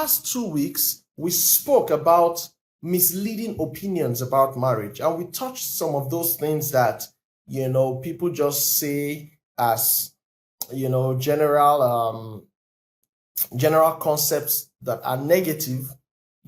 past 2 weeks, we spoke about misleading opinions about marriage, and we touched some of those things that, people just say as, general concepts that are negative,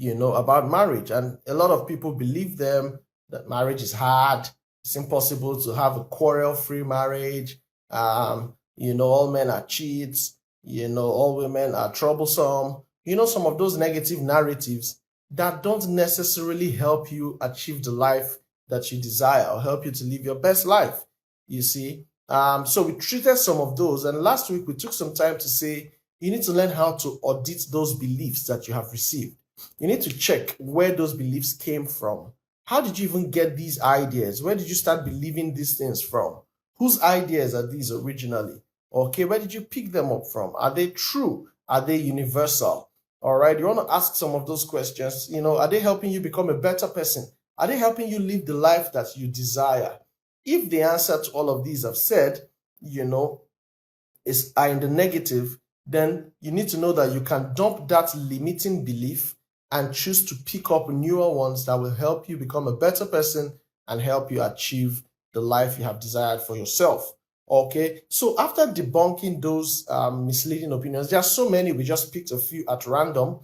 about marriage. And a lot of people believe them, that marriage is hard. It's impossible to have a quarrel-free marriage. All men are cheats. All women are troublesome. Some of those negative narratives that don't necessarily help you achieve the life that you desire or help you to live your best life, you see. So we treated some of those. And last week, we took some time to say, you need to learn how to audit those beliefs that you have received. You need to check where those beliefs came from. How did you even get these ideas? Where did you start believing these things from? Whose ideas are these originally? Okay, where did you pick them up from? Are they true? Are they universal? All right, you want to ask some of those questions. Are they helping you become a better person? Are they helping you live the life that you desire? If the answer to all of these I've said, are in the negative, then you need to know that you can dump that limiting belief and choose to pick up newer ones that will help you become a better person and help you achieve the life you have desired for yourself. Okay, so after debunking those misleading opinions, there are so many, we just picked a few at random,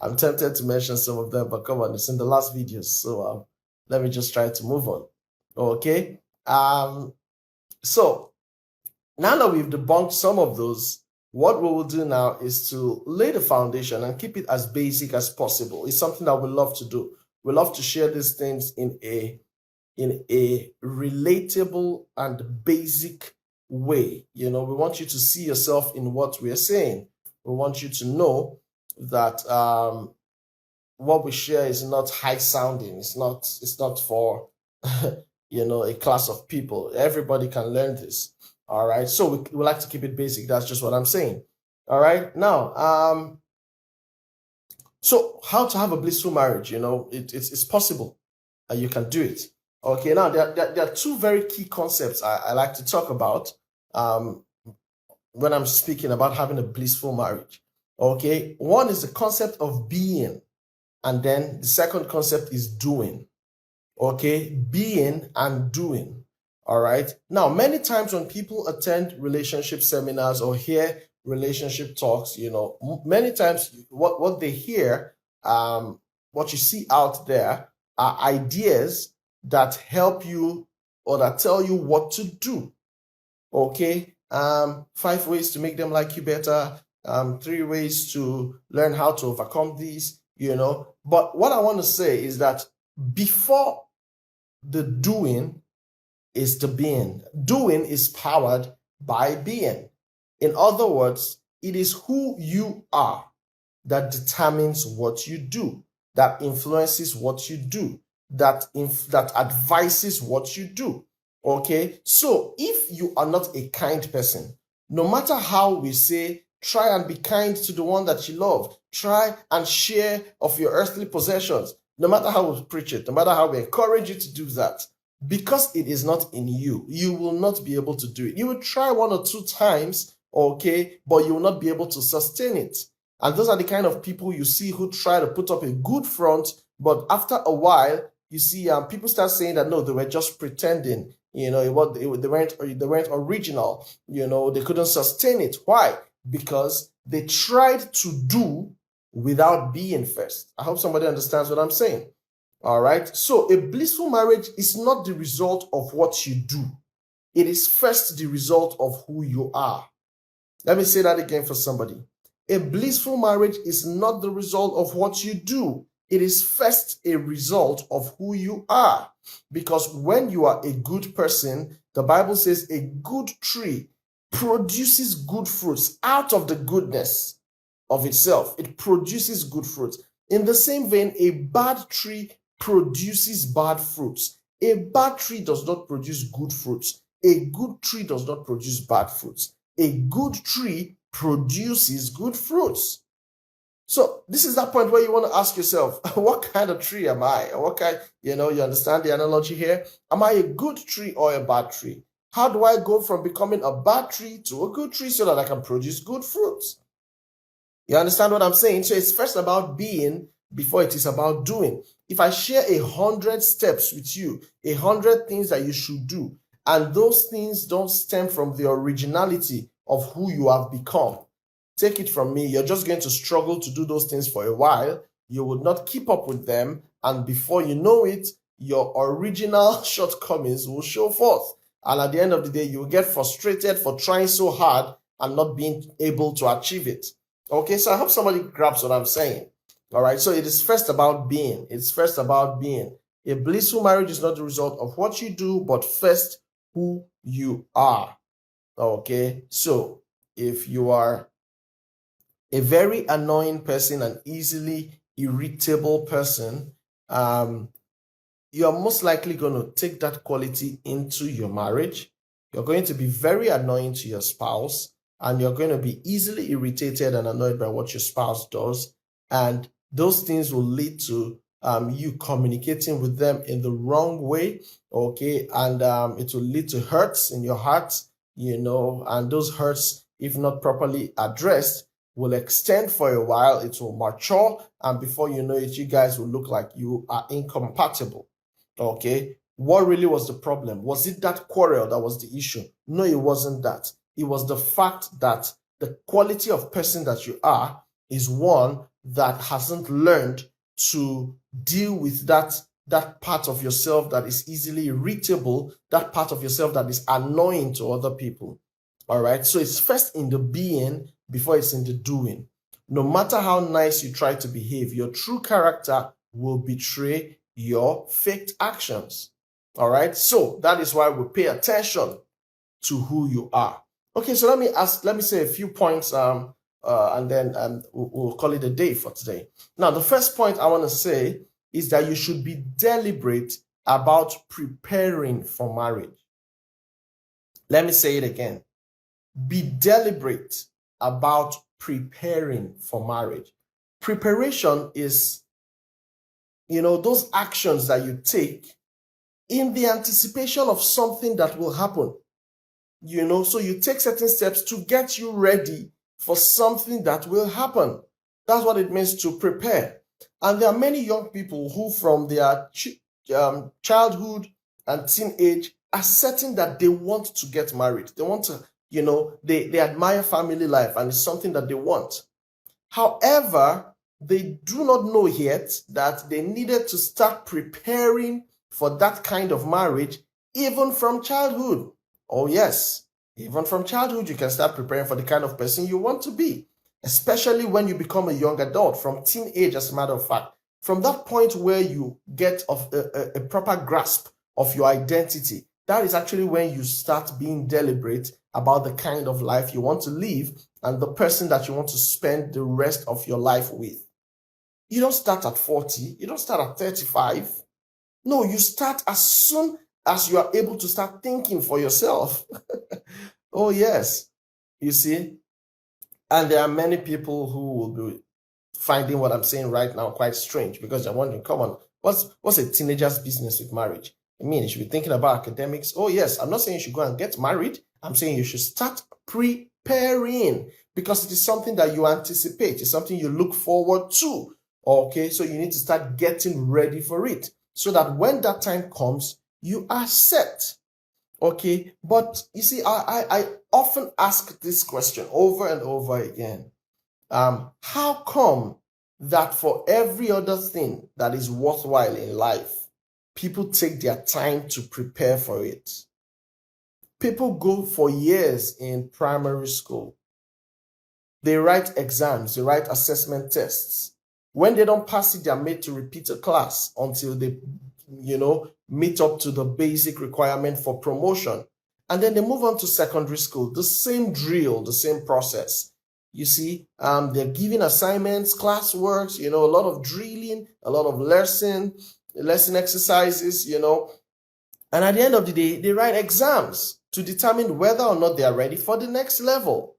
I'm tempted to mention some of them, but come on, it's in the last videos, so let me just try to move on. Okay, so now that we've debunked some of those, what we will do now is to lay the foundation and keep it as basic as possible. It's something that we love to do. We love to share these things in a relatable and basic way. We want you to see yourself in what we are saying. We want you to know that what we share is not high sounding. It's not for a class of people. Everybody can learn this. All right. So we like to keep it basic. That's just what I'm saying. All right. Now, so how to have a blissful marriage? It's possible. You can do it. Okay. Now there are two very key concepts I like to talk about when I'm speaking about having a blissful marriage. Okay. One is the concept of being, and then the second concept is doing. Okay. Being and doing. All right. Now, many times when people attend relationship seminars or hear relationship talks, many times what they hear, what you see out there are ideas that help you or that tell you what to do. Okay. 5 ways to make them like you better. 3 ways to learn how to overcome these, But what I want to say is that before the doing is the being. Doing is powered by being. In other words, it is who you are that determines what you do, that influences what you do, that advises what you do. Okay? So if you are not a kind person, no matter how we say, try and be kind to the one that you love, try and share of your earthly possessions, no matter how we preach it, no matter how we encourage you to do that, because it is not in you, you will not be able to do it. You will try 1 or 2 times, okay, but you will not be able to sustain it. And those are the kind of people you see who try to put up a good front, but after a while, you see people start saying that, no, they were just pretending, they weren't original, they couldn't sustain it. Why? Because they tried to do without being first. I hope somebody understands what I'm saying. All right. So a blissful marriage is not the result of what you do. It is first the result of who you are. Let me say that again for somebody. A blissful marriage is not the result of what you do. It is first a result of who you are. Because when you are a good person, the Bible says a good tree produces good fruits out of the goodness of itself. It produces good fruits. In the same vein, a bad tree produces bad fruits. A bad tree does not produce good fruits. A good tree does not produce bad fruits. A good tree produces good fruits. So this is that point where you want to ask yourself, what kind of tree am I? What kind, you understand the analogy here? Am I a good tree or a bad tree? How do I go from becoming a bad tree to a good tree so that I can produce good fruits? You understand what I'm saying? So it's first about being before it is about doing. If I share 100 steps with you, 100 things that you should do, and those things don't stem from the originality of who you have become, take it from me, you're just going to struggle to do those things for a while. You would not keep up with them. And before you know it, your original shortcomings will show forth. And at the end of the day, you will get frustrated for trying so hard and not being able to achieve it. Okay, so I hope somebody grabs what I'm saying. All right, so it is first about being. It's first about being. A blissful marriage is not the result of what you do, but first who you are. Okay, so if you are a very annoying person, an easily irritable person, you're most likely going to take that quality into your marriage. You're going to be very annoying to your spouse, and you're going to be easily irritated and annoyed by what your spouse does. And those things will lead to you communicating with them in the wrong way, okay? And it will lead to hurts in your heart, and those hurts, if not properly addressed, will extend for a while. It will mature, and before you know it, you guys will look like you are incompatible. Okay, what really was the problem? Was it that quarrel that was the issue? No, it wasn't that. It was the fact that the quality of person that you are is one that hasn't learned to deal with that part of yourself that is easily irritable, that part of yourself that is annoying to other people. All right, so it's first in the being before it's in the doing. No matter how nice you try to behave, your true character will betray your faked actions. All right, so that is why we pay attention to who you are. Okay, so let me say a few points, and then we'll call it a day for today. Now, the first point I want to say is that you should be deliberate about preparing for marriage. Let me say it again. Be deliberate about preparing for marriage. Preparation is, those actions that you take in the anticipation of something that will happen. So you take certain steps to get you ready for something that will happen. That's what it means to prepare. And there are many young people who from their childhood and teenage are certain that they want to get married. They want to, they admire family life, and it's something that they want. However, they do not know yet that they needed to start preparing for that kind of marriage even from childhood. Oh yes, even from childhood, you can start preparing for the kind of person you want to be, especially when you become a young adult, from teenage, as a matter of fact. From that point where you get a proper grasp of your identity, that is actually when you start being deliberate about the kind of life you want to live and the person that you want to spend the rest of your life with. You don't start at 40. You don't start at 35. No, you start as soon as you are able to start thinking for yourself. Oh, yes. You see? And there are many people who will be finding what I'm saying right now quite strange, because they're wondering, come on, what's a teenager's business with marriage? I mean, you should be thinking about academics. Oh, yes. I'm not saying you should go and get married. I'm saying you should start preparing, because it is something that you anticipate. It's something you look forward to. Okay, so you need to start getting ready for it so that when that time comes, you are set. Okay, but you see, I often ask this question over and over again. How come that for every other thing that is worthwhile in life, people take their time to prepare for it? People go for years in primary school. They write exams, they write assessment tests. When they don't pass it, they are made to repeat a class until they, meet up to the basic requirement for promotion. And then they move on to secondary school. The same drill, the same process. You see, they're giving assignments, classworks, a lot of drilling, a lot of lesson exercises, And at the end of the day, they write exams to determine whether or not they are ready for the next level.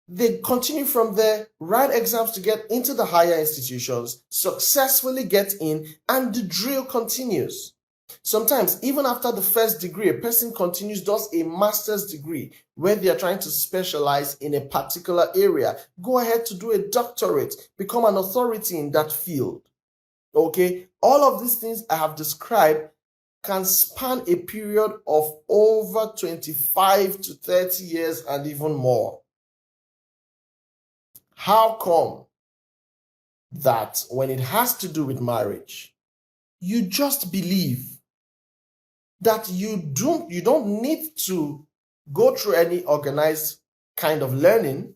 They continue from there, write exams to get into the higher institutions, successfully get in, and the drill continues. Sometimes, even after the first degree, a person continues, does a master's degree where they are trying to specialize in a particular area. Go ahead to do a doctorate, become an authority in that field. Okay, all of these things I have described can span a period of over 25 to 30 years and even more. How come that when it has to do with marriage, you just believe that you don't need to go through any organized kind of learning,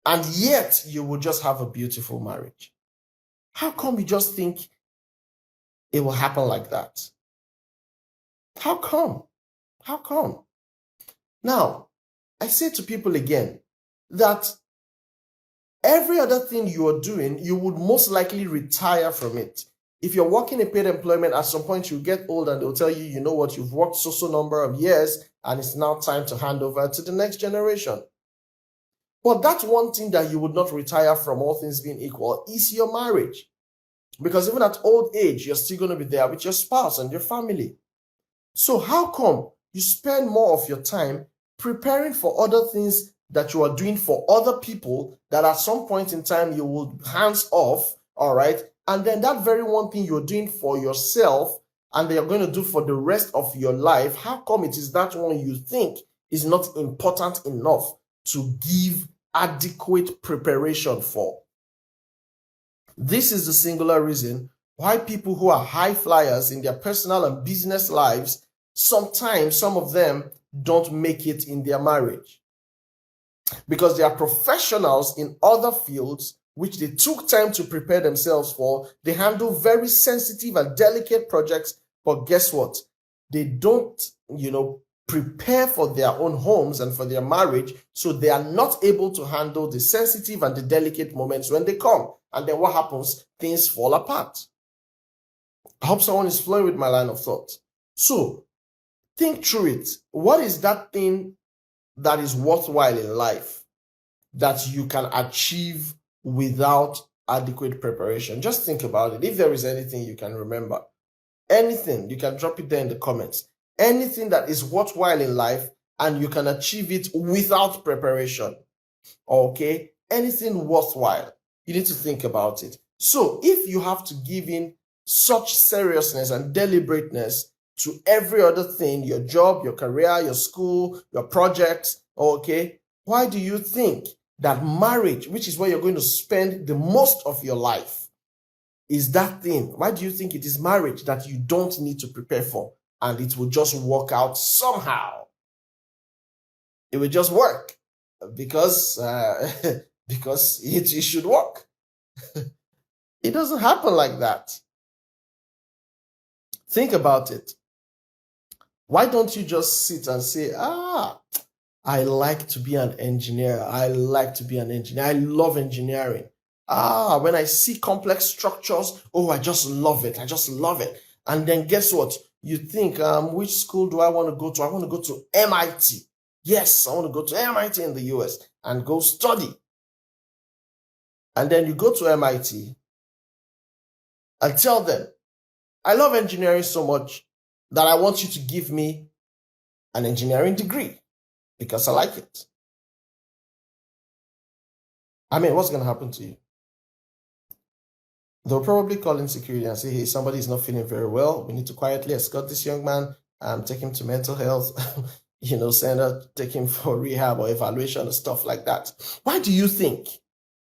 and yet you will just have a beautiful marriage? How come you just think it will happen like that? How come? How come? Now, I say to people again that every other thing you are doing, you would most likely retire from it. If you're working a paid employment, at some point you get old and they'll tell you, you know what, you've worked so number of years and it's now time to hand over to the next generation. But that's one thing that you would not retire from, all things being equal, is your marriage. Because even at old age, you're still going to be there with your spouse and your family. So how come you spend more of your time preparing for other things that you are doing for other people that at some point in time you will hands off, all right? And then that very one thing you're doing for yourself and that you're going to do for the rest of your life, how come it is that one you think is not important enough to give adequate preparation for? This is the singular reason why people who are high flyers in their personal and business lives, sometimes some of them don't make it in their marriage. Because they are professionals in other fields which they took time to prepare themselves for. They handle very sensitive and delicate projects, but guess what? They don't, prepare for their own homes and for their marriage, so they are not able to handle the sensitive and the delicate moments when they come. And then what happens? Things fall apart. I hope someone is flowing with my line of thought. So, think through it. What is that thing that is worthwhile in life that you can achieve without adequate preparation? Just think about it. If there is anything you can remember, anything, you can drop it there in the comments. Anything that is worthwhile in life and you can achieve it without preparation. Okay? Anything worthwhile. You need to think about it. So if you have to give in such seriousness and deliberateness to every other thing, your job, your career, your school, your projects, okay, why do you think that marriage, which is where you're going to spend the most of your life, is that thing? Why do you think it is marriage that you don't need to prepare for and it will just work out somehow? It will just work because it should work. It doesn't happen like that. Think about it. Why don't you just sit and say, I like to be an engineer. I like to be an engineer. I love engineering. When I see complex structures, I just love it. I just love it. And then guess what? You think, which school do I want to go to? I want to go to MIT. Yes, I want to go to MIT in the US and go study. And then you go to MIT and tell them, I love engineering so much that I want you to give me an engineering degree because I like it. I mean, what's going to happen to you? They'll probably call in security and say, hey, somebody is not feeling very well. We need to quietly escort this young man, take him to mental health, center, take him for rehab or evaluation and stuff like that. Why do you think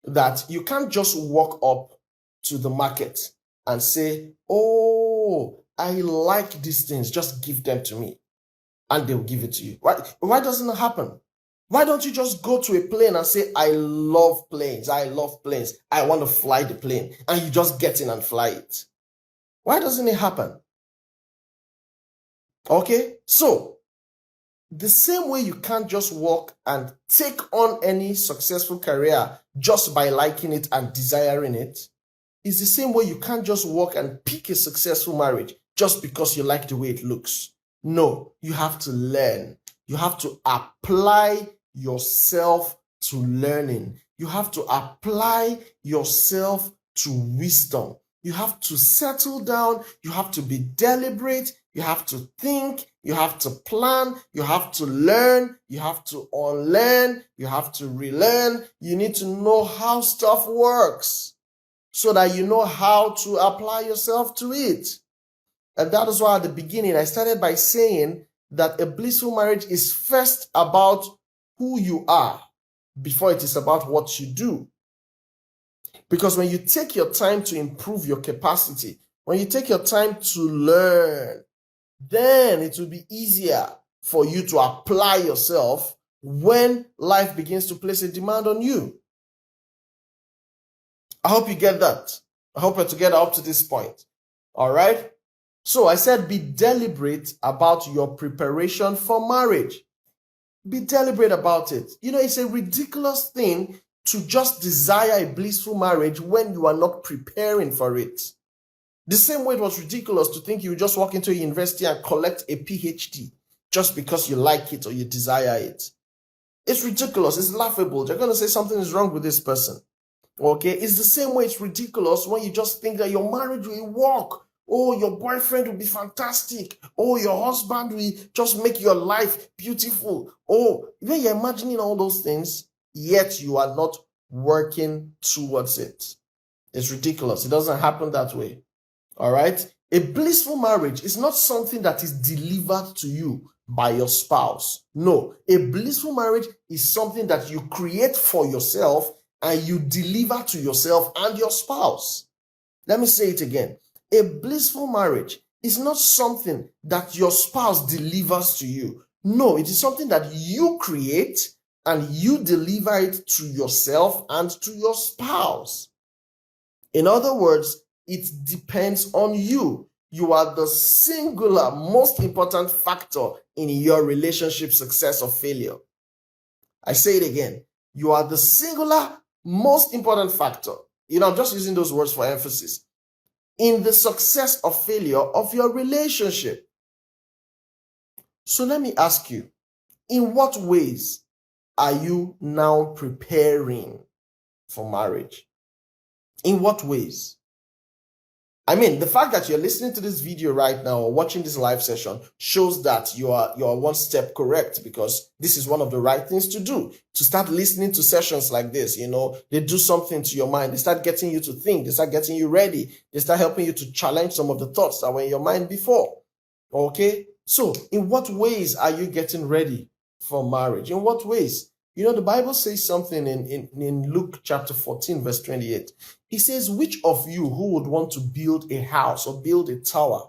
that you can't just walk up to the market and say, I like these things, just give them to me, and they'll give it to you? Why doesn't it happen? Why don't you just go to a plane and say, I love planes, I want to fly the plane, and you just get in and fly it? Why doesn't it happen? Okay, so the same way you can't just walk and take on any successful career just by liking it and desiring it, is the same way you can't just walk and pick a successful marriage just because you like the way it looks. No, you have to learn. You have to apply yourself to learning. You have to apply yourself to wisdom. You have to settle down. You have to be deliberate. You have to think. You have to plan. You have to learn. You have to unlearn. You have to relearn. You need to know how stuff works so that you know how to apply yourself to it. And that is why at the beginning, I started by saying that a blissful marriage is first about who you are before it is about what you do. Because when you take your time to improve your capacity, when you take your time to learn, then it will be easier for you to apply yourself when life begins to place a demand on you. I hope you get that. I hope we're together up to this point. All right? So I said be deliberate about your preparation for marriage. Be deliberate about it. You know, it's a ridiculous thing to just desire a blissful marriage when you are not preparing for it. The same way it was ridiculous to think you would just walk into a university and collect a PhD just because you like it or you desire it. It's ridiculous. It's laughable. They're going to say something is wrong with this person. Okay? It's the same way it's ridiculous when you just think that your marriage will work. Oh, your boyfriend will be fantastic. Oh, your husband will just make your life beautiful. Oh, when you're imagining all those things, yet you are not working towards it. It's ridiculous. It doesn't happen that way. All right? A blissful marriage is not something that is delivered to you by your spouse. No, a blissful marriage is something that you create for yourself and you deliver to yourself and your spouse. Let me say it again. A blissful marriage is not something that your spouse delivers to you. No, it is something that you create and you deliver it to yourself and to your spouse. In other words, it depends on you. You are the singular most important factor in your relationship success or failure. I say it again. You are the singular most important factor. You know, I'm just using those words for emphasis in the success or failure of your relationship. So let me ask you, in what ways are you now preparing for marriage? In what ways? I mean, the fact that you're listening to this video right now or watching this live session shows that you are one step correct, because this is one of the right things to do. To start listening to sessions like this, you know, they do something to your mind. They start getting you to think. They start getting you ready. They start helping you to challenge some of the thoughts that were in your mind before. Okay? So, in what ways are you getting ready for marriage? In what ways? You know, the Bible says something in Luke chapter 14, verse 28. He says, which of you who would want to build a house or build a tower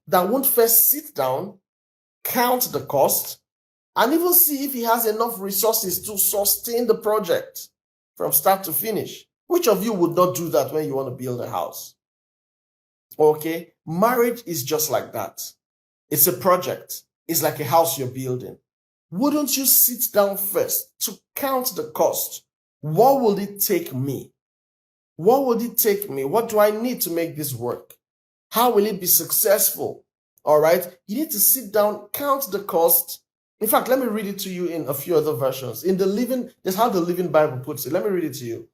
that won't first sit down, count the cost, and even see if he has enough resources to sustain the project from start to finish? Which of you would not do that when you want to build a house? Okay, marriage is just like that. It's a project. It's like a house you're building. Wouldn't you sit down first to count the cost? What will it take me? What would it take me? What do I need to make this work? How will it be successful? All right. You need to sit down, count the cost. In fact, let me read it to you in a few other versions. That's how the Living Bible puts it. Let me read it to you.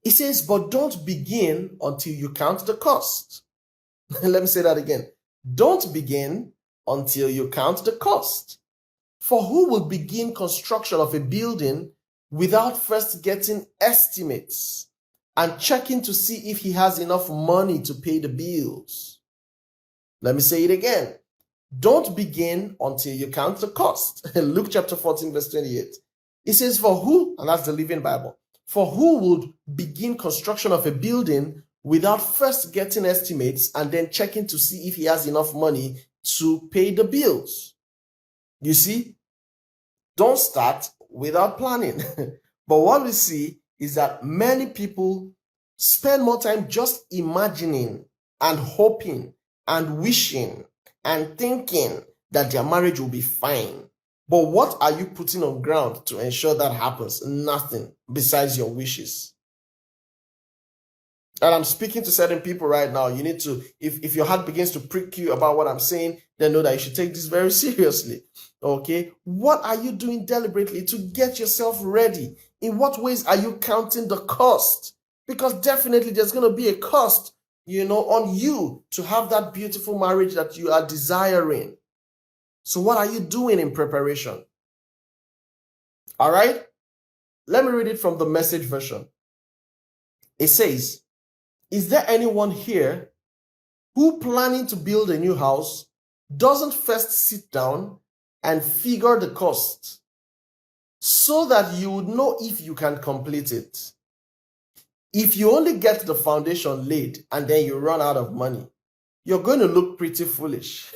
It says, but don't begin until you count the cost. Let me say that again. Don't begin until you count the cost. For who will begin construction of a building without first getting estimates and checking to see if he has enough money to pay the bills? Let me say it again. Don't begin until you count the cost. Luke chapter 14, verse 28. It says, for who, and that's the Living Bible, for who would begin construction of a building without first getting estimates and then checking to see if he has enough money to pay the bills? You see, don't start without planning. But what we see is that many people spend more time just imagining and hoping and wishing and thinking that their marriage will be fine. But what are you putting on ground to ensure that happens? Nothing besides your wishes. And I'm speaking to certain people right now. You need to, if your heart begins to prick you about what I'm saying, then know that you should take this very seriously. Okay? What are you doing deliberately to get yourself ready? In what ways are you counting the cost? Because definitely there's going to be a cost on you to have that beautiful marriage that you are desiring. So what are you doing in preparation? All right? Let me read it from the Message version. It says, is there anyone here who planning to build a new house doesn't first sit down and figure the cost so that you would know if you can complete it? If you only get the foundation laid and then you run out of money, you're going to look pretty foolish.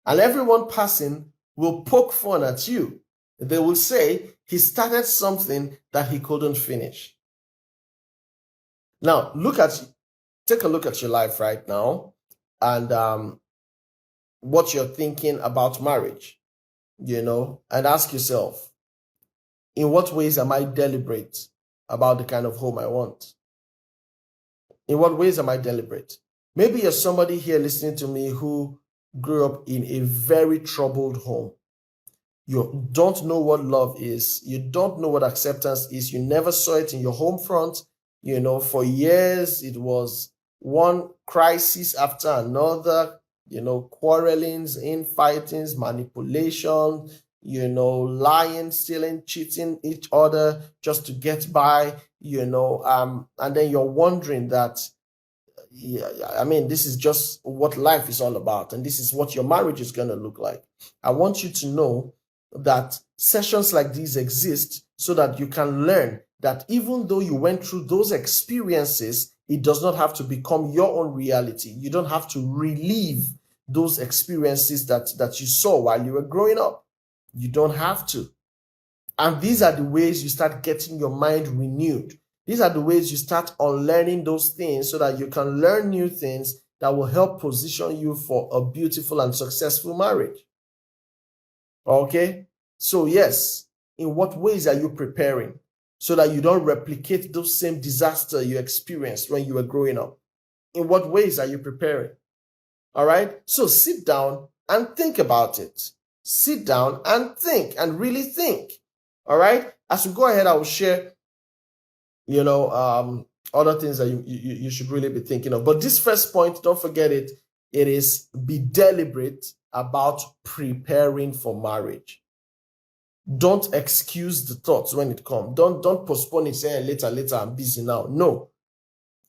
And everyone passing will poke fun at you. They will say he started something that he couldn't finish. Now, take a look at your life right now and what you're thinking about marriage, and ask yourself, in what ways am I deliberate about the kind of home I want? In what ways am I deliberate? Maybe you're somebody here listening to me who grew up in a very troubled home. You don't know what love is. You don't know what acceptance is. You never saw it in your home front. For years, it was one crisis after another, quarrelings, infightings, manipulation, lying, stealing, cheating each other just to get by, and then you're wondering that, this is just what life is all about. And this is what your marriage is going to look like. I want you to know that sessions like these exist so that you can learn that even though you went through those experiences, it does not have to become your own reality. You don't have to relive those experiences that you saw while you were growing up. You don't have to. And these are the ways you start getting your mind renewed. These are the ways you start unlearning those things so that you can learn new things that will help position you for a beautiful and successful marriage. Okay? So yes, in what ways are you preparing so that you don't replicate those same disasters you experienced when you were growing up? In what ways are you preparing? All right? So sit down and think about it. Sit down and think and really think. All right? As we go ahead, I will share, other things that you should really be thinking of. But this first point, don't forget it. It is be deliberate about preparing for marriage. Don't excuse the thoughts when it comes. Don't postpone it, saying later, I'm busy now. No.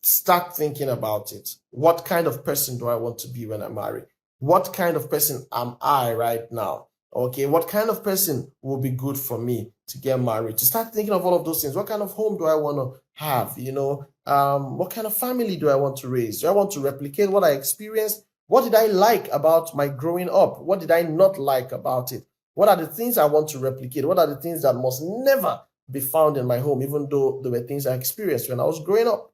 Start thinking about it. What kind of person do I want to be when I marry? What kind of person am I right now? Okay, what kind of person will be good for me to get married? To start thinking of all of those things. What kind of home do I want to have? What kind of family do I want to raise? Do I want to replicate what I experienced? What did I like about my growing up? What did I not like about it? What are the things I want to replicate? What are the things that must never be found in my home, even though there were things I experienced when I was growing up?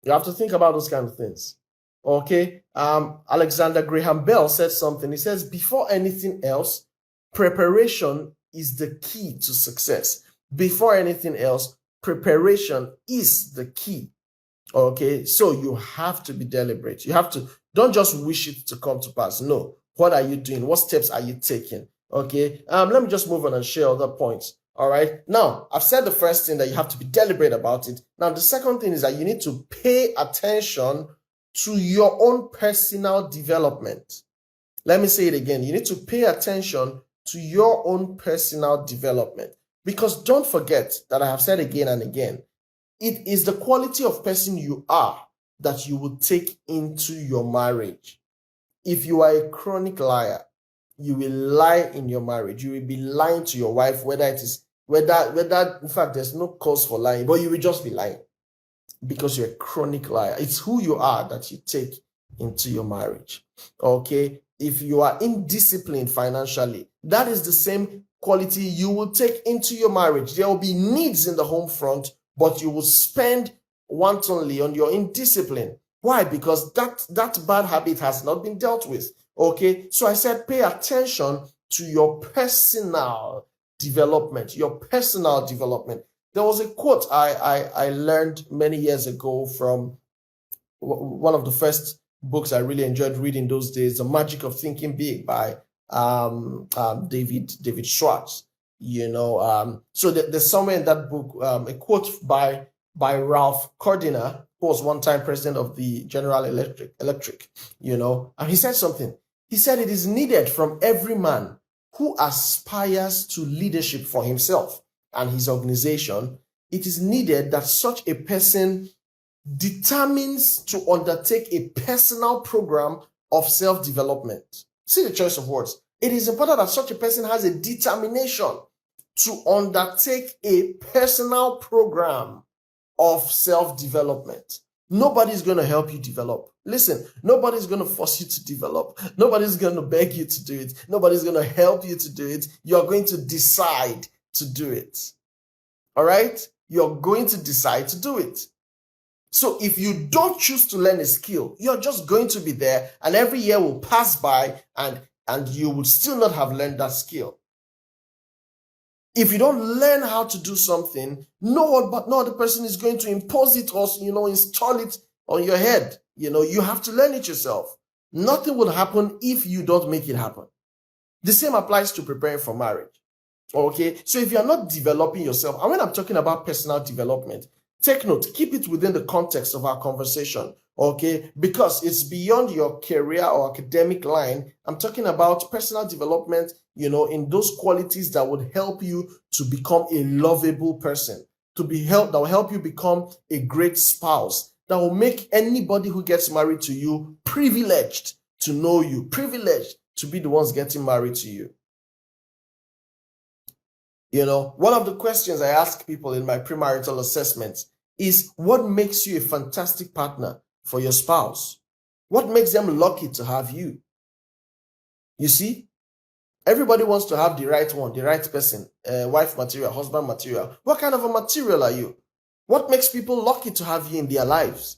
You have to think about those kind of things. Okay. Alexander Graham Bell said something. He says, before anything else, preparation is the key to success. Before anything else, preparation is the key. Okay. So you have to be deliberate. You have to, don't just wish it to come to pass. No. What are you doing? What steps are you taking? Okay. Let me just move on and share other points. All right. Now, I've said the first thing that you have to be deliberate about it. Now, the second thing is that you need to pay attention to your own personal development. Let me say it again. You need to pay attention to your own personal development. Because don't forget that I have said again and again, it is the quality of person you are that you will take into your marriage. If you are a chronic liar, you will lie in your marriage. You will be lying to your wife, whether in fact, there's no cause for lying, but you will just be lying because you're a chronic liar. It's who you are that you take into your marriage. Okay. If you are indisciplined financially, that is the same quality you will take into your marriage. There will be needs in the home front, but you will spend wantonly on your indiscipline. Why? Because that bad habit has not been dealt with. Okay. So I said, pay attention to your personal development, your personal development. There was a quote I learned many years ago from one of the first books I really enjoyed reading those days, The Magic of Thinking Big by David Schwartz. So there's somewhere in that book, a quote by Ralph Cordiner, who was one time president of the General Electric, and he said something. He said it is needed from every man who aspires to leadership for himself and his organization. It is needed that such a person determines to undertake a personal program of self-development. See the choice of words. It is important that such a person has a determination to undertake a personal program of self-development. Nobody's going to help you develop. Listen, nobody's going to force you to develop. Nobody's going to beg you to do it. Nobody's going to help you to do it. You're going to decide to do it. All right? You're going to decide to do it. So if you don't choose to learn a skill, you're just going to be there, and every year will pass by and you will still not have learned that skill. If you don't learn how to do something, no other person is going to impose it or, install it on your head. You have to learn it yourself. Nothing will happen if you don't make it happen. The same applies to preparing for marriage. Okay? So if you're not developing yourself, and when I'm talking about personal development, take note, keep it within the context of our conversation. Okay? Because it's beyond your career or academic line. I'm talking about personal development, in those qualities that would help you to become a lovable person, that will help you become a great spouse, that will make anybody who gets married to you privileged to know you, privileged to be the ones getting married to you. One of the questions I ask people in my premarital assessments is, what makes you a fantastic partner for your spouse? What makes them lucky to have you? You see, everybody wants to have the right one, the right person, wife material, husband material. What kind of a material are you? What makes people lucky to have you in their lives?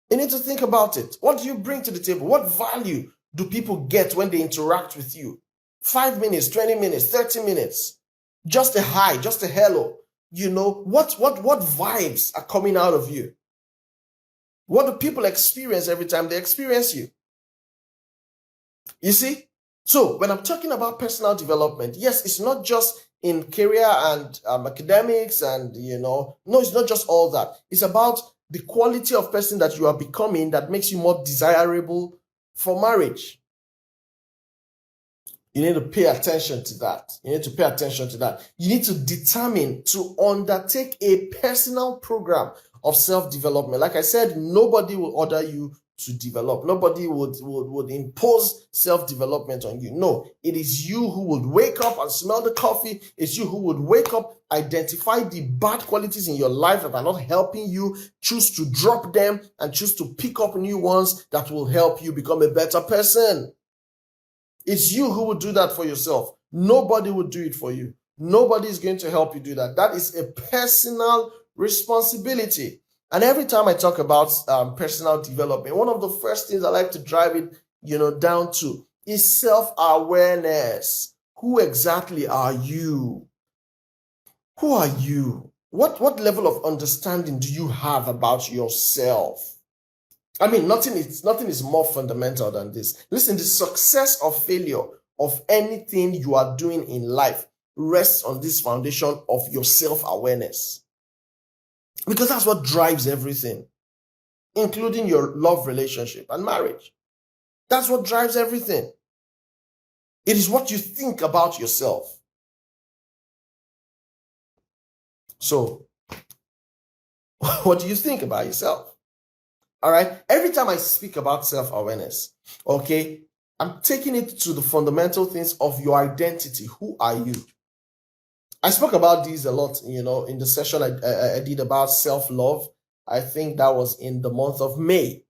You need to think about it. What do you bring to the table? What value do people get when they interact with you? 5 minutes, 20 minutes, 30 minutes. Just a hi, just a hello. What vibes are coming out of you? What do people experience every time they experience you? You see? So when I'm talking about personal development, yes, it's not just in career and academics and, no, it's not just all that. It's about the quality of person that you are becoming that makes you more desirable for marriage. You need to pay attention to that. You need to determine to undertake a personal program of self-development. Like I said, nobody will order you to develop. Nobody would impose self-development on you. No, it is you who would wake up and smell the coffee. It's you who would wake up, identify the bad qualities in your life that are not helping you, choose to drop them, and choose to pick up new ones that will help you become a better person. It's you who will do that for yourself. Nobody will do it for you. Nobody is going to help you do that. That is a personal responsibility. And every time I talk about personal development, one of the first things I like to drive it, down to is self-awareness. Who exactly are you? Who are you? What level of understanding do you have about yourself? I mean, nothing is more fundamental than this. Listen, the success or failure of anything you are doing in life rests on this foundation of your self-awareness. Because that's what drives everything, including your love relationship and marriage. That's what drives everything. It is what you think about yourself. So, what do you think about yourself? All right. Every time I speak about self-awareness, okay, I'm taking it to the fundamental things of your identity. Who are you? I spoke about these a lot, in the session I did about self-love. I think that was in the month of May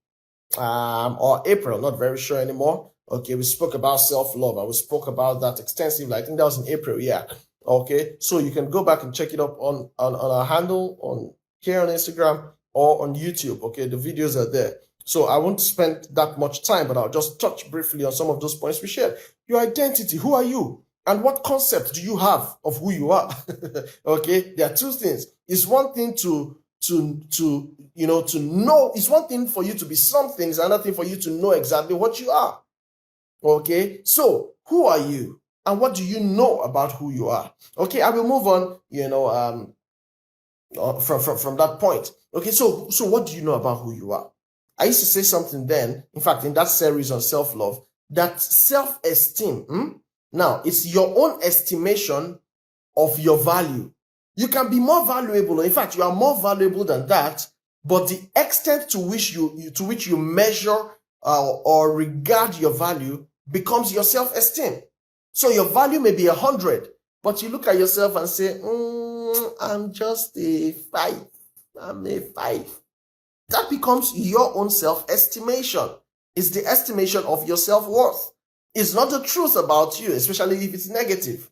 or April, not very sure anymore. Okay, we spoke about self-love and we spoke about that extensively. I think that was in April, yeah. Okay, so you can go back and check it up on our handle here on Instagram or on YouTube. Okay, the videos are there. So I won't spend that much time, but I'll just touch briefly on some of those points we shared. Your identity, who are you? And what concept do you have of who you are? Okay, there are two things. It's one thing to know. It's one thing for you to be something. It's another thing for you to know exactly what you are. Okay, so who are you? And what do you know about who you are? Okay, I will move on, from that point. Okay, so what do you know about who you are? I used to say something then, in fact, in that series on self-love, that self-esteem, now it's your own estimation of your value. You can be more valuable. In fact, you are more valuable than that, but the extent to which you measure or regard your value becomes your self-esteem. So your value may be 100, but you look at yourself and say, I'm just a 5. I'm a 5. That becomes your own self-estimation. It's the estimation of your self-worth. It's not the truth about you, especially if it's negative.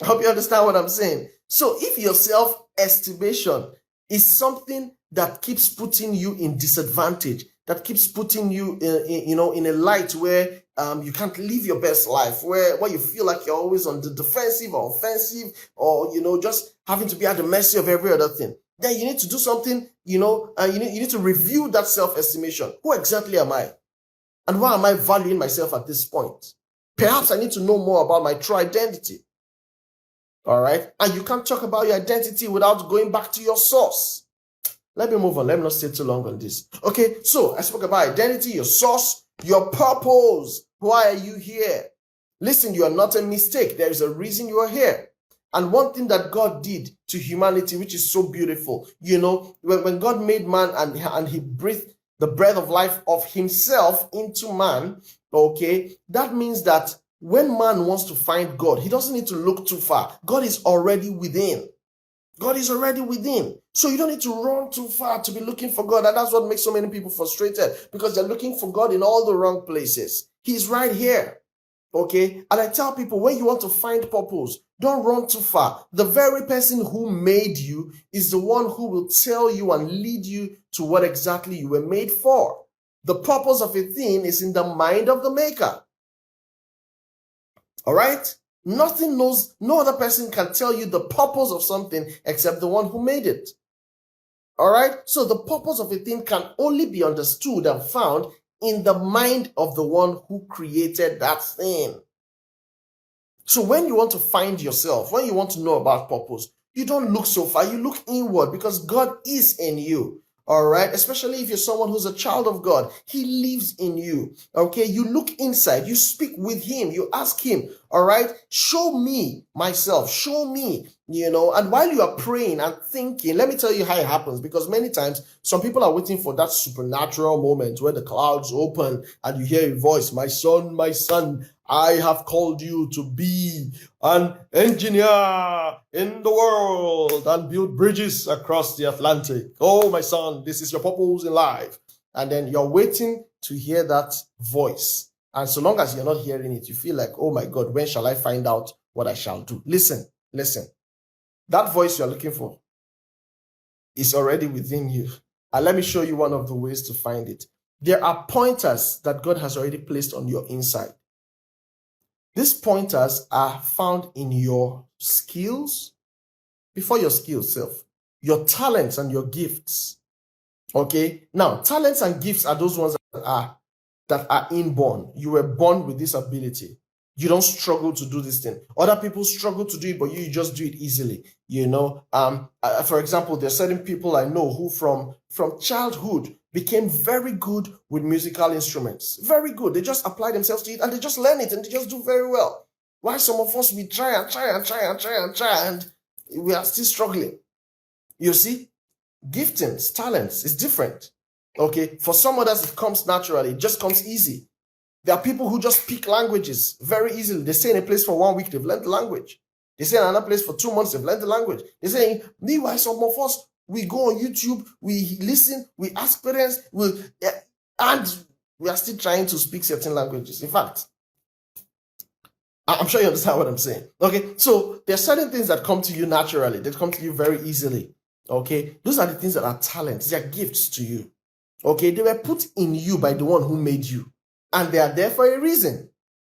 I hope you understand what I'm saying. So if your self-estimation is something that keeps putting you in disadvantage, that keeps putting you in a light where you can't live your best life, where you feel like you're always on the defensive or offensive, or just having to be at the mercy of every other thing, then you need to do something, you need to review that self-estimation. Who exactly am I? And why am I valuing myself at this point? Perhaps I need to know more about my true identity. All right. And you can't talk about your identity without going back to your source. Let me move on. Let me not stay too long on this. Okay. So I spoke about identity, your source, your purpose. Why are you here? Listen, you are not a mistake. There is a reason you are here. And one thing that God did to humanity, which is so beautiful, when God made man and he breathed the breath of life of himself into man, okay, that means that when man wants to find God, he doesn't need to look too far. God is already within. God is already within. So you don't need to run too far to be looking for God. And that's what makes so many people frustrated, because they're looking for God in all the wrong places. He's right here. Okay. And I tell people, when you want to find purpose, don't run too far. The very person who made you is the one who will tell you and lead you to what exactly you were made for. The purpose of a thing is in the mind of the maker. All right? No other person can tell you the purpose of something except the one who made it. All right? So the purpose of a thing can only be understood and found in the mind of the one who created that thing. So when you want to find yourself, when you want to know about purpose, you don't look so far, you look inward, because God is in you. All right. Especially if you're someone who's a child of God, he lives in you. Okay. You look inside, you speak with him, you ask him, all right, show me myself, show me, and while you are praying and thinking, let me tell you how it happens, because many times some people are waiting for that supernatural moment where the clouds open and you hear a voice, my son, I have called you to be an engineer in the world and build bridges across the Atlantic. Oh, my son, this is your purpose in life. And then you're waiting to hear that voice. And so long as you're not hearing it, you feel like, oh my God, when shall I find out what I shall do? Listen. That voice you're looking for is already within you. And let me show you one of the ways to find it. There are pointers that God has already placed on your inside. These pointers are found in your skills, before your skills self, your talents and your gifts. Okay. Now, talents and gifts are those ones that are inborn. You were born with this ability. You don't struggle to do this thing. Other people struggle to do it, but you just do it easily. For example, there are certain people I know who from childhood became very good with musical instruments. Very good. They just apply themselves to it and they just learn it and they just do very well. While some of us, we try and we are still struggling. You see, giftings, talents is different. Okay. For some others, it comes naturally. It just comes easy. There are people who just speak languages very easily. They stay in a place for 1 week, they've learned the language. They stay in another place for 2 months, they've learned the language. They say, meanwhile, some of us, we go on YouTube, we listen, we ask parents, and we are still trying to speak certain languages. In fact, I'm sure you understand what I'm saying. Okay, so there are certain things that come to you naturally. They come to you very easily. Okay, those are the things that are talents. They are gifts to you. Okay, they were put in you by the one who made you. And they are there for a reason.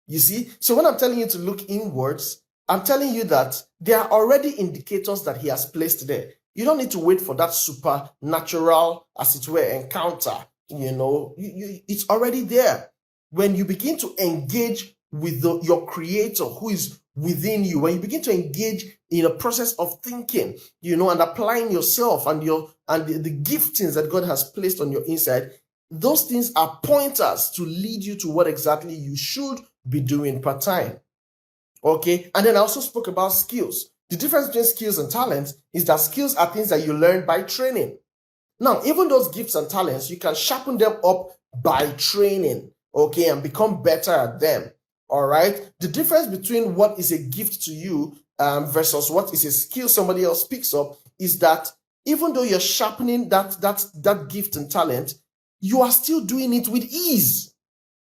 You see? So when I'm telling you to look inwards, I'm telling you that there are already indicators that he has placed there. You don't need to wait for that supernatural, as it were, encounter. It's already there. When you begin to engage with your creator, who is within you, when you begin to engage in a process of thinking, and applying yourself and the giftings that God has placed on your inside, those things are pointers to lead you to what exactly you should be doing part time. Okay. And then I also spoke about skills. The difference between skills and talents is that skills are things that you learn by training. Now, even those gifts and talents, you can sharpen them up by training, okay, and become better at them. All right. The difference between what is a gift to you versus what is a skill somebody else picks up is that even though you're sharpening that gift and talent, you are still doing it with ease.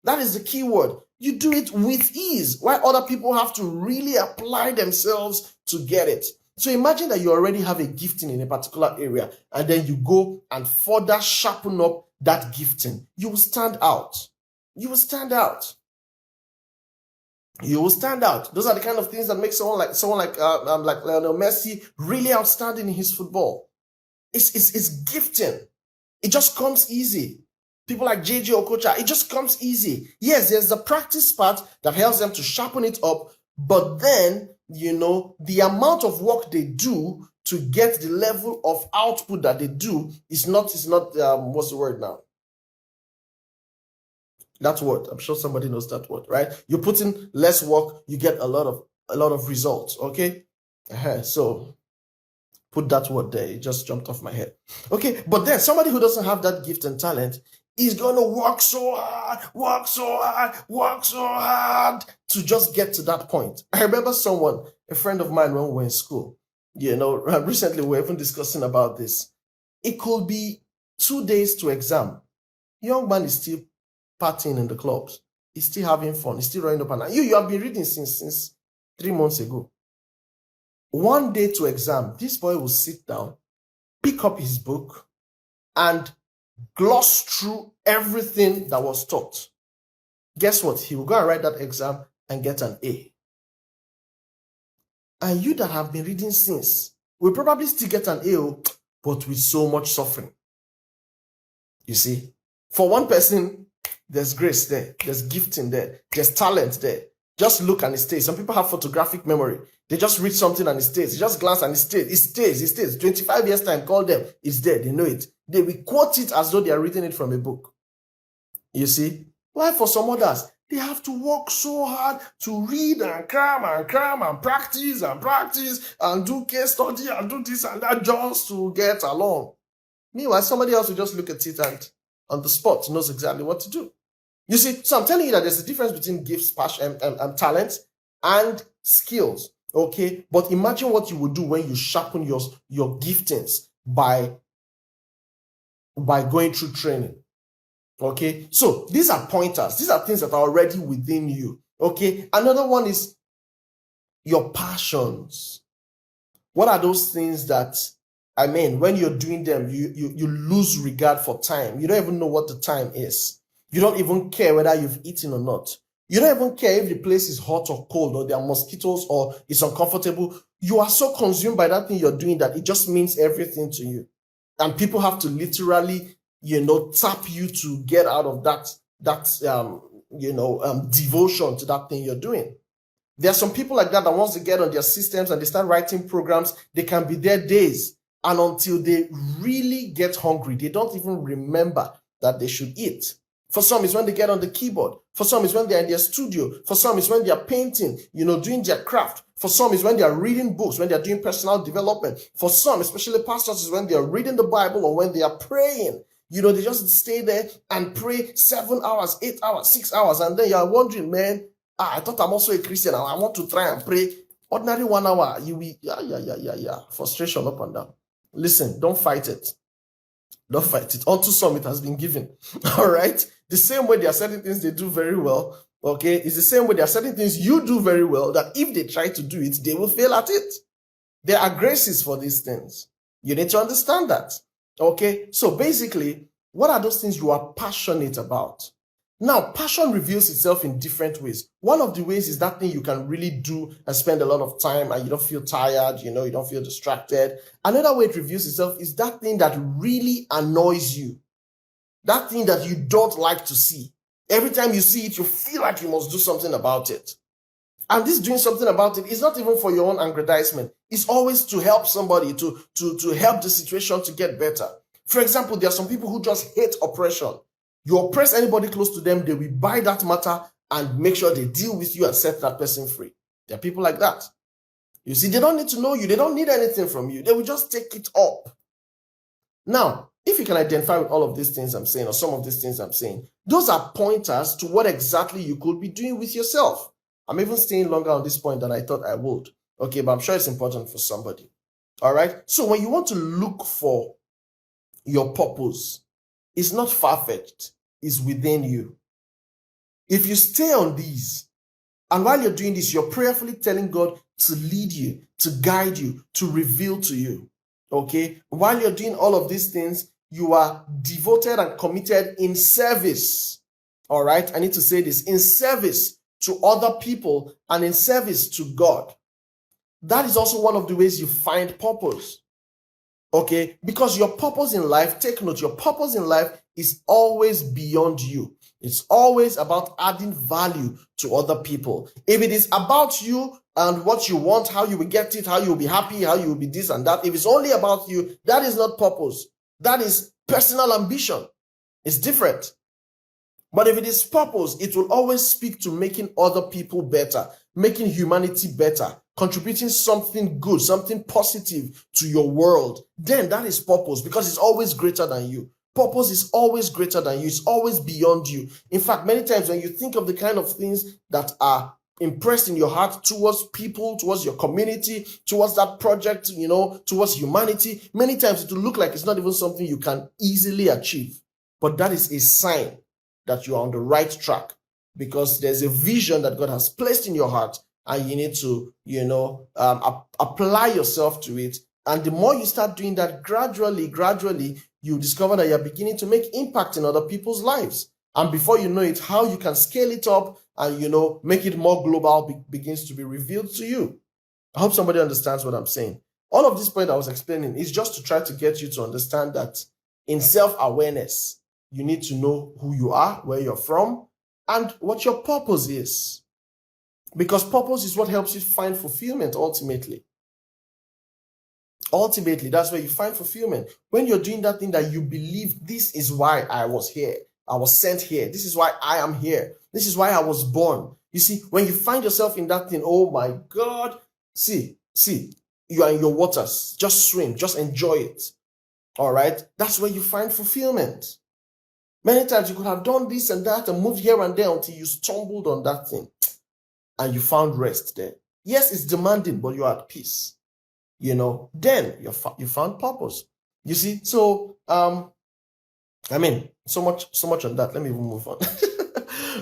That is the key word. You do it with ease, while other people have to really apply themselves to get it. So imagine that you already have a gifting in a particular area, and then you go and further sharpen up that gifting. You will stand out. You will stand out. You will stand out. Those are the kind of things that make someone like Lionel Messi really outstanding in his football. It's gifting. It just comes easy. People like JJ Okocha, it just comes easy. Yes, there's the practice part that helps them to sharpen it up, but then, the amount of work they do to get the level of output that they do is not what's the word now? That word. I'm sure somebody knows that word, right? You put in less work, you get a lot of results. Okay. So put that word there. It just jumped off my head. Okay. But then somebody who doesn't have that gift and talent is going to work so hard to just get to that point. I remember a friend of mine, when we were in school, recently we were even discussing about this. It could be 2 days to exam. Young man is still partying in the clubs. He's still having fun. He's still running up and down. You have been reading since 3 months ago. 1 day to exam, this boy will sit down, pick up his book, and gloss through everything that was taught. Guess what? He will go and write that exam and get an A. And you that have been reading since will probably still get an A, but with so much suffering. You see, for one person, there's grace there, there's gifting there, there's talent there. Just look and it stays. Some people have photographic memory. They just read something and it stays. They just glance and it stays. It stays. 25 years time, call them. It's there. They know it. They will quote it as though they are reading it from a book. You see? Why for some others, they have to work so hard to read and cram and practice and do case study and do this and that just to get along. Meanwhile, somebody else will just look at it and on the spot knows exactly what to do. You see, so I'm telling you that there's a difference between gifts, passion, and talent and skills. Okay, but imagine what you would do when you sharpen your giftings by going through training. Okay, so these are pointers. These are things that are already within you. Okay, another one is your passions. What are those things that, when you're doing them, you lose regard for time. You don't even know what the time is. You don't even care whether you've eaten or not. You don't even care if the place is hot or cold or there are mosquitoes or it's uncomfortable. You are so consumed by that thing you're doing that it just means everything to you. And people have to literally, tap you to get out of that devotion to that thing you're doing. There are some people like that once they get on their systems and they start writing programs, they can be there days. And until they really get hungry, they don't even remember that they should eat. For some, it's when they get on the keyboard. For some, it's when they're in their studio. For some, it's when they're painting, doing their craft. For some, it's when they're reading books, when they're doing personal development. For some, especially pastors, is when they're reading the Bible or when they are praying. They just stay there and pray 7 hours, 8 hours, 6 hours. And then you're wondering, man, I thought I'm also a Christian. I want to try and pray. Ordinary 1 hour, you will, frustration up and down. Listen, don't fight it. Don't fight it. Unto some, it has been given. All right? The same way there are certain things they do very well, okay? It's the same way there are certain things you do very well that if they try to do it, they will fail at it. There are graces for these things. You need to understand that, okay? So basically, what are those things you are passionate about? Now, passion reveals itself in different ways. One of the ways is that thing you can really do and spend a lot of time and you don't feel tired, you don't feel distracted. Another way it reveals itself is that thing that really annoys you. That thing that you don't like to see. Every time you see it, you feel like you must do something about it. And this doing something about it is not even for your own aggrandizement. It's always to help somebody, to help the situation to get better. For example, there are some people who just hate oppression. You oppress anybody close to them, they will buy that matter and make sure they deal with you and set that person free. There are people like that. You see, they don't need to know you. They don't need anything from you. They will just take it up. Now, if you can identify with all of these things I'm saying, or some of these things I'm saying, those are pointers to what exactly you could be doing with yourself. I'm even staying longer on this point than I thought I would. Okay, but I'm sure it's important for somebody. All right? So when you want to look for your purpose, it's not far-fetched. It's within you. If you stay on these, and while you're doing this, you're prayerfully telling God to lead you, to guide you, to reveal to you. Okay? While you're doing all of these things, you are devoted and committed in service. All right? I need to say this. In service to other people and in service to God. That is also one of the ways you find purpose. Okay? Because your purpose in life, take note, your purpose in life is always beyond you. It's always about adding value to other people. If it is about you and what you want, how you will get it, how you will be happy, how you will be this and that, if it's only about you, that is not purpose. That is personal ambition. It's different. But if it is purpose, it will always speak to making other people better, making humanity better, contributing something good, something positive to your world. Then that is purpose, because it's always greater than you. Purpose is always greater than you. It's always beyond you. In fact, many times when you think of the kind of things that are impressed in your heart towards people, towards your community, towards that project, towards humanity, many times it will look like it's not even something you can easily achieve. But that is a sign that you are on the right track, because there's a vision that God has placed in your heart, and you need to, apply yourself to it. And the more you start doing that, gradually, you discover that you're beginning to make impact in other people's lives. And before you know it, how you can scale it up and, make it more global begins to be revealed to you. I hope somebody understands what I'm saying. All of this point I was explaining is just to try to get you to understand that in self-awareness, you need to know who you are, where you're from, and what your purpose is. Because purpose is what helps you find fulfillment ultimately. Ultimately, that's where you find fulfillment. When you're doing that thing that you believe, this is why I was here. I was sent here. This is why I am here. This is why I was born. You see, when you find yourself in that thing, oh my God, see, you are in your waters. Just swim, just enjoy it. All right? That's where you find fulfillment. Many times you could have done this and that and moved here and there until you stumbled on that thing and you found rest there. Yes, it's demanding, but you're at peace. Then you found purpose. You see, so so much on that. Let me even move on.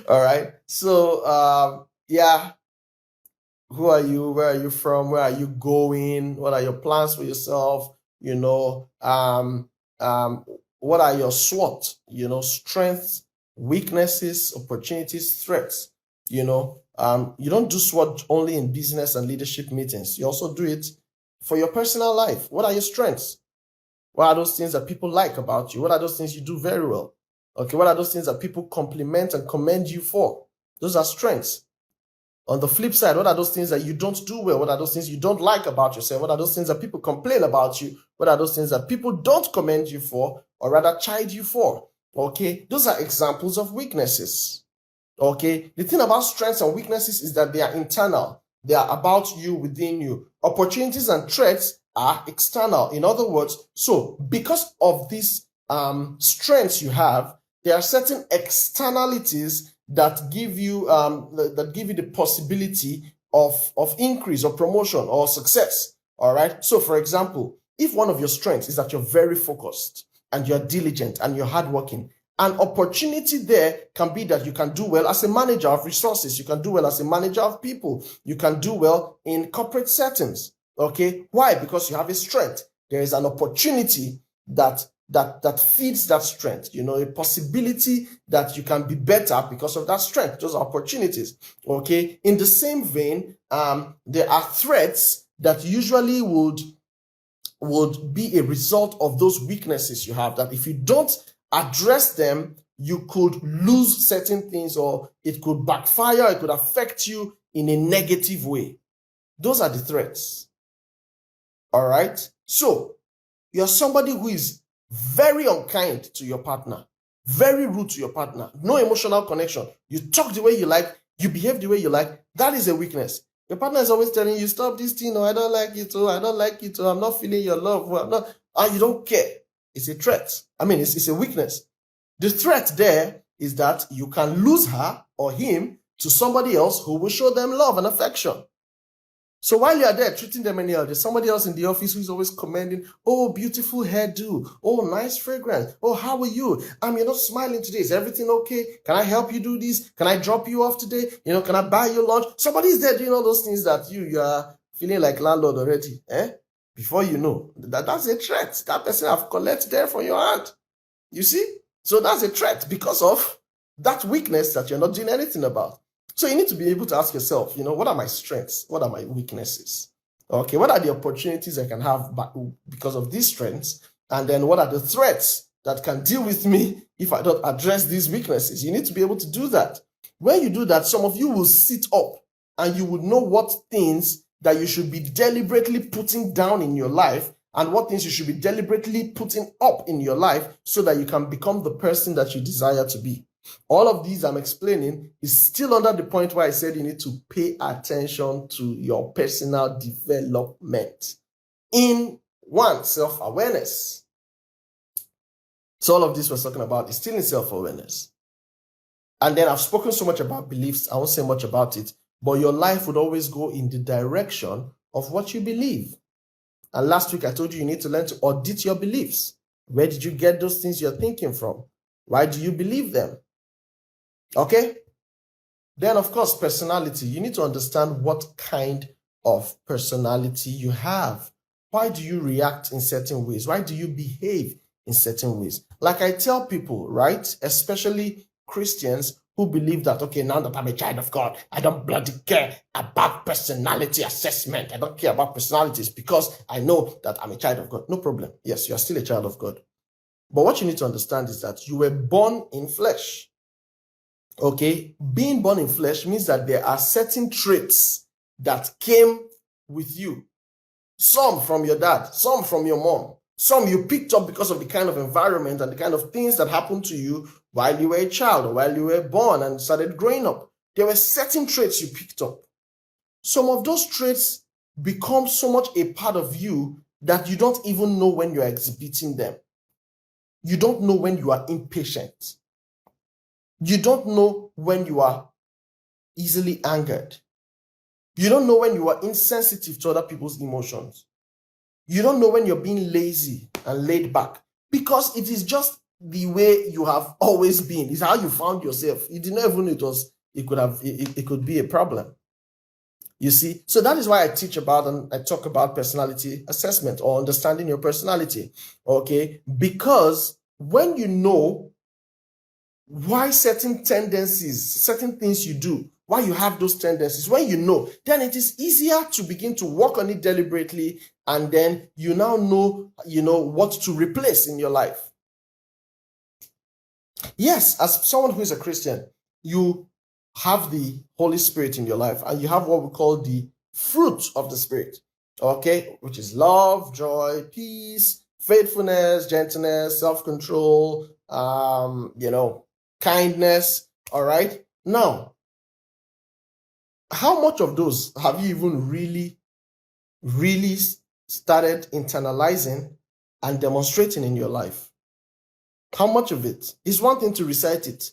All right. So who are you? Where are you from? Where are you going? What are your plans for yourself? What are your SWOT? Strengths, weaknesses, opportunities, threats. You don't do SWOT only in business and leadership meetings. You also do it for your personal life. What are your strengths? What are those things that people like about you? What are those things you do very well? Okay, what are those things that people compliment and commend you for? Those are strengths. On the flip side, what are those things that you don't do well? What are those things you don't like about yourself? What are those things that people complain about you? What are those things that people don't commend you for, or rather chide you for? Okay, those are examples of weaknesses. Okay, the thing about strengths and weaknesses is that they are internal. They are about you, within you. Opportunities and threats are external. In other words, so because of these strengths you have, there are certain externalities that give you the possibility of increase or promotion or success. All right. So, for example, if one of your strengths is that you're very focused and you're diligent and you're hardworking, an opportunity there can be that you can do well as a manager of resources. You can do well as a manager of people. You can do well in corporate settings. Okay. Why? Because you have a strength. There is an opportunity that feeds that strength, a possibility that you can be better because of that strength. Those are opportunities. Okay. In the same vein, there are threats that usually would be a result of those weaknesses you have, that if you don't address them, you could lose certain things, or it could backfire. It could affect you in a negative way. Those are the threats. All right? So, you're somebody who is very unkind to your partner, very rude to your partner, no emotional connection. You talk the way you like, you behave the way you like. That is a weakness. Your partner is always telling you, stop this thing, I don't like it, I don't like it, I'm not feeling your love, and you don't care. It's a threat. It's a weakness. The threat there is that you can lose her or him to somebody else who will show them love and affection. So while you're there treating them anyhow, there's somebody else in the office who's always commending, oh, beautiful hairdo, oh, nice fragrance, oh, how are you? You're not smiling today. Is everything okay? Can I help you do this? Can I drop you off today? Can I buy you lunch? Somebody's there doing all those things that you are feeling like landlord already. Before you know, that's a threat. That person have collected there from your hand. You see? So that's a threat because of that weakness that you're not doing anything about. So you need to be able to ask yourself, what are my strengths? What are my weaknesses? Okay, what are the opportunities I can have because of these strengths? And then what are the threats that can deal with me if I don't address these weaknesses? You need to be able to do that. When you do that, some of you will sit up and you would know what things that you should be deliberately putting down in your life and what things you should be deliberately putting up in your life so that you can become the person that you desire to be. All of these I'm explaining is still under the point where I said you need to pay attention to your personal development in one, self-awareness. So all of this we're talking about is still in self-awareness. And then I've spoken so much about beliefs, I won't say much about it, but your life would always go in the direction of what you believe. And last week I told you need to learn to audit your beliefs. Where did you get those things you're thinking from? Why do you believe them? Okay? Then, of course, personality. You need to understand what kind of personality you have. Why do you react in certain ways? Why do you behave in certain ways? Like I tell people, right? Especially Christians who believe that, okay, now that I'm a child of God, I don't bloody care about personality assessment. I don't care about personalities because I know that I'm a child of God. No problem. Yes, you are still a child of God. But what you need to understand is that you were born in flesh. Okay, being born in flesh means that there are certain traits that came with you. Some from your dad, some from your mom, some you picked up because of the kind of environment and the kind of things that happened to you while you were a child or while you were born and started growing up. There were certain traits you picked up. Some of those traits become so much a part of you that you don't even know when you're exhibiting them. You don't know when you are impatient. You don't know when you are easily angered. You don't know when you are insensitive to other people's emotions. You don't know when you're being lazy and laid back because it is just the way you have always been. It's how you found yourself. You didn't even know it could be a problem. You see? So that is why I teach about and I talk about personality assessment or understanding your personality. Okay? Because when you know why certain tendencies, certain things you do, why you have those tendencies, when you know, then it is easier to begin to work on it deliberately, and then you now know, what to replace in your life. Yes, as someone who is a Christian, you have the Holy Spirit in your life, and you have what we call the fruit of the Spirit, okay, which is love, joy, peace, faithfulness, gentleness, self-control, kindness. All right. Now, how much of those have you even really started internalizing and demonstrating in your life? How much of it? It's one thing to recite it,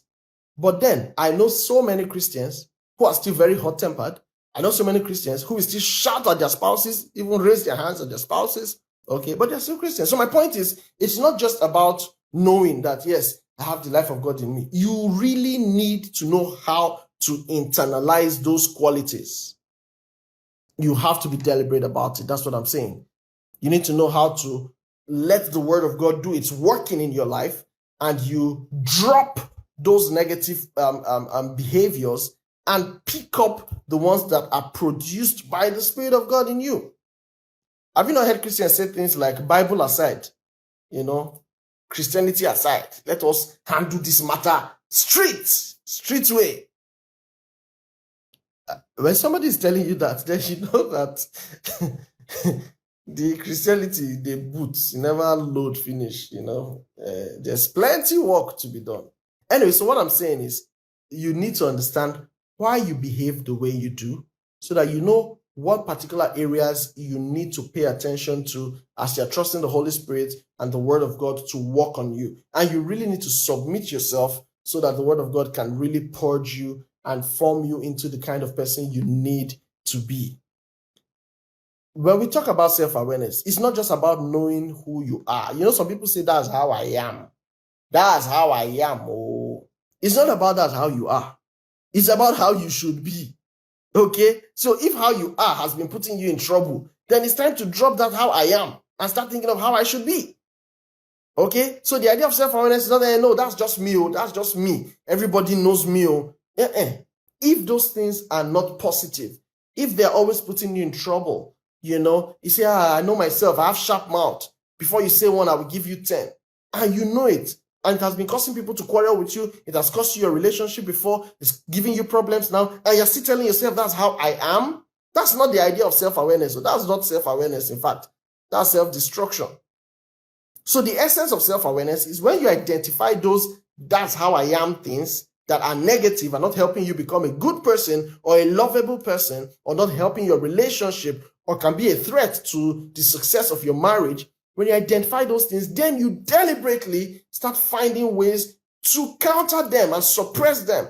but then I know so many Christians who are still very hot-tempered. I know so many Christians who will still shout at their spouses, even raise their hands at their spouses. Okay, but they're still Christians. So my point is, it's not just about knowing that, yes, I have the life of God in me. You really need to know how to internalize those qualities. You have to be deliberate about it. That's what I'm saying. You need to know how to let the word of God do its working in your life, and you drop those negative behaviors and pick up the ones that are produced by the Spirit of God in you. Have you not heard Christians say things like, Bible aside, Christianity aside, let us handle this matter street way. When somebody is telling you that, then you know that the Christianity, the boots, never load finish, there's plenty work to be done. Anyway, so what I'm saying is you need to understand why you behave the way you do so that you know what particular areas you need to pay attention to as you're trusting the Holy Spirit and the Word of God to work on you. And you really need to submit yourself so that the Word of God can really purge you and form you into the kind of person you need to be. When we talk about self-awareness, it's not just about knowing who you are. Some people say, that's how I am. That's how I am. Oh, it's not about that's how you are. It's about how you should be. Okay? So if how you are has been putting you in trouble, then it's time to drop that how I am and start thinking of how I should be. Okay? So the idea of self-awareness is not that, no, that's just me. Oh, that's just me. Everybody knows me. Oh. If those things are not positive, if they're always putting you in trouble, you say, I know myself, I have sharp mouth. Before you say one, I will give you 10. And you know it. And it has been causing people to quarrel with you. It has cost you your relationship before. It's giving you problems now. And you're still telling yourself, that's how I am. That's not the idea of self-awareness. So that's not self-awareness. In fact, that's self-destruction. So the essence of self-awareness is when you identify those that's how I am things that are negative and not helping you become a good person or a lovable person or not helping your relationship or can be a threat to the success of your marriage. When you identify those things, then you deliberately start finding ways to counter them and suppress them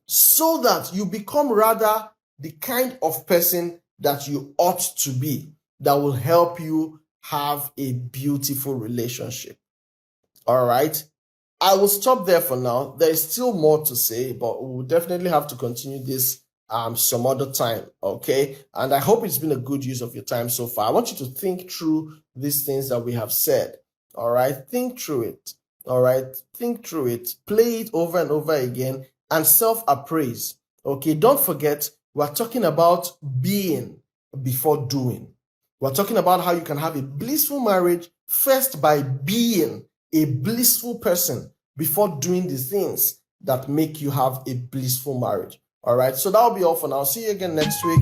so that you become rather the kind of person that you ought to be that will help you have a beautiful relationship. All right. I will stop there for now. There is still more to say, but we'll definitely have to continue this some other time, okay? And I hope it's been a good use of your time so far. I want you to think through these things that we have said, all right? Think through it, all right? Think through it. Play it over and over again and self-appraise, okay? Don't forget, we're talking about being before doing. We're talking about how you can have a blissful marriage first by being a blissful person before doing the things that make you have a blissful marriage. All right, so that'll be all for now. See you again next week.